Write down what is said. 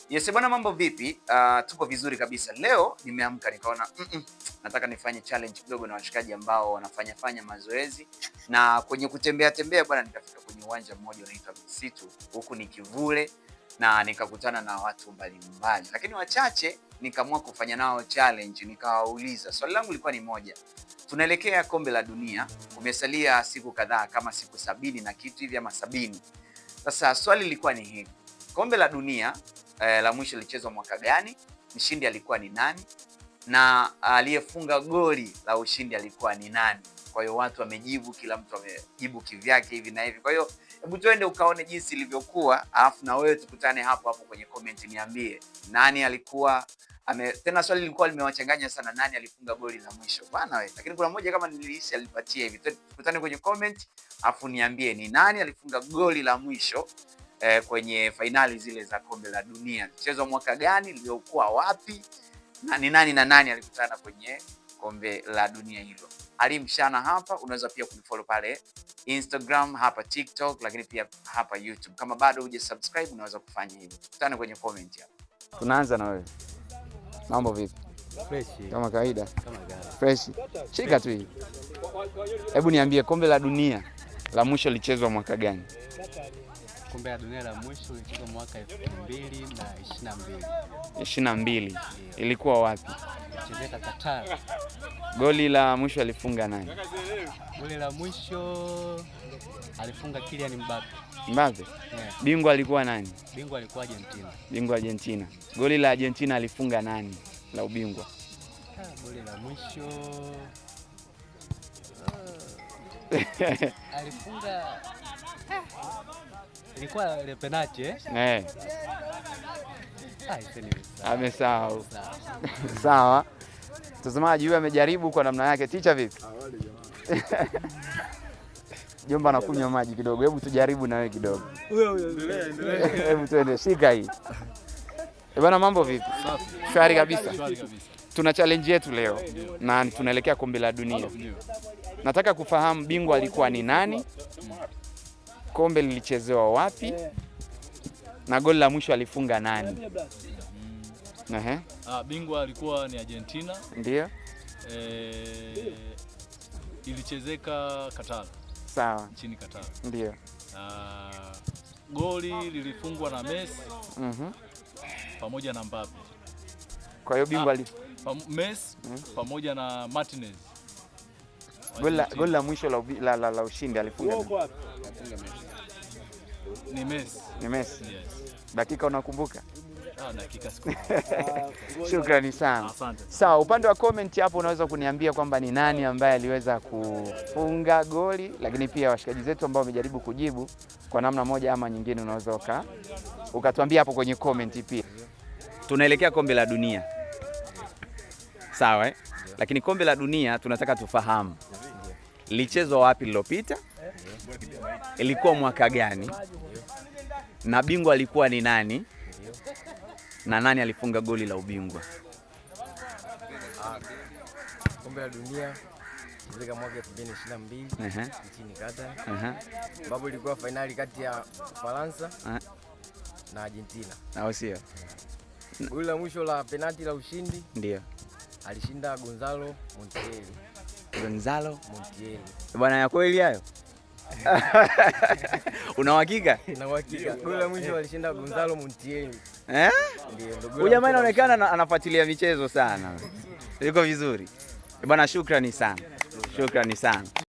Yes bwana, mambo vipi? Tuko vizuri kabisa. Leo nimeamka nikaona nataka nifanye challenge kidogo na washikaji ambao wanafanya mazoezi, na kwenye kutembea tembea bwana, nikafika kwenye uwanja mmoja unaitwa Misitu, huku ni kivule, na nikakutana na watu mbalimbali, lakini wachache nikaamua kufanya nao challenge. Nikawauliza, swali langu lilikuwa ni moja: tunaelekea kombe la dunia, umesalia siku kadhaa kama siku 70 na kitu hivi ama 70. Sasa swali lilikuwa ni hivi: kombe la dunia la mwisho lichezwa mwaka gani? Mshindi alikuwa ni nani? Na aliyefunga goli la ushindi alikuwa ni nani? Kwa hiyo watu wamejibu, kila mtu amejibu kivyake hivi na hivi. Kwa hiyo hebu twende ukaone jinsi ilivyokuwa, alafu na wewe tukutane hapo hapo kwenye comment, niambie nani alikuwa tena swali lilikuwa limewachanganya sana, nani alifunga goli la mwisho bwana wewe. Lakini kuna mmoja kama nilihisi alipatia hivi. Tukutane kwenye comment, alafu niambie ni nani alifunga goli la mwisho kwenye fainali zile za kombe la dunia. Mchezo mwaka gani, liliokuwa wapi, na ni nani na nani alikutana kwenye kombe la dunia hilo. Alimshana hapa, unaweza pia kunifollow pale Instagram, hapa TikTok, lakini pia hapa YouTube. Kama bado hujasubscribe unaweza kufanya hivyo. Tukutane kwenye comment hapa. Tunaanza na wewe. Mambo vipi? Fresh. Kama kawaida. Fresh. Shika tu hii. Hebu niambie, kombe la dunia la mwisho lichezwa mwaka gani? Kombe la dunia la mwisho lichezwa mwaka 2022. 22. Ilikuwa wapi? Chezeka Qatar. Goli la mwisho alifunga nani? Goli la mwisho alifunga Kylian Mbappe. Mbappe? Yeah. Bingwa alikuwa nani? Bingwa alikuwa Argentina. Bingwa Argentina. Goli la Argentina alifunga nani la ubingwa? Goli la mwisho alifunga ilikuwa ile penalti eh? Amesahau. Sawa. Mtazamaji huyu amejaribu kwa namna yake. Ticha vipi? Jomba anakunywa maji kidogo. Hebu tujaribu na wewe kidogo. Hebu tuende, shika hii. Bwana, mambo vipi? Shwari kabisa. Tuna challenge yetu leo na tunaelekea kombe la dunia. Nataka kufahamu bingwa alikuwa ni nani, kombe lilichezewa wapi, na goli la mwisho alifunga nani? Bingwa alikuwa ni Argentina. Ndio. Ilichezeka Qatar. Sawa. Nchini Qatar. Ndio. Goli lilifungwa na Messi. Pamoja na Mbappe. Kwa hiyo bingwa Messi pamoja na Martinez. Goli la mwisho la ushindi alifunga ni Messi. Ni Messi. Yes. Dakika unakumbuka? Dakika siku. Shukrani sana. Asante. Sawa, upande wa comment hapo unaweza kuniambia kwamba ni nani ambaye aliweza kufunga goli, lakini pia washikaji zetu ambao wamejaribu kujibu kwa namna moja ama nyingine, unaweza ukatuambia hapo kwenye comment pia. Tunaelekea kombe la dunia. Sawa Lakini kombe la dunia tunataka tufahamu lichezwa wapi lilopita, ilikuwa mwaka gani, na bingwa alikuwa ni nani, na nani alifunga goli la ubingwa. Kombe la dunia ilikuwa mwaka 2022 nchini Qatar. Ambapo ilikuwa finali kati ya Ufaransa na Argentina. Na sio. Goli la mwisho la penalti la ushindi ndio alishinda Gonzalo Montiel. Bwana, ya kweli hayo? Una uhakika? Na uhakika. Goli la mwisho alishinda Gonzalo Montiel. Ndio. Huyu jamaa inaonekana anafuatilia michezo sana. Yuko vizuri. Bwana, shukrani sana. Shukrani sana.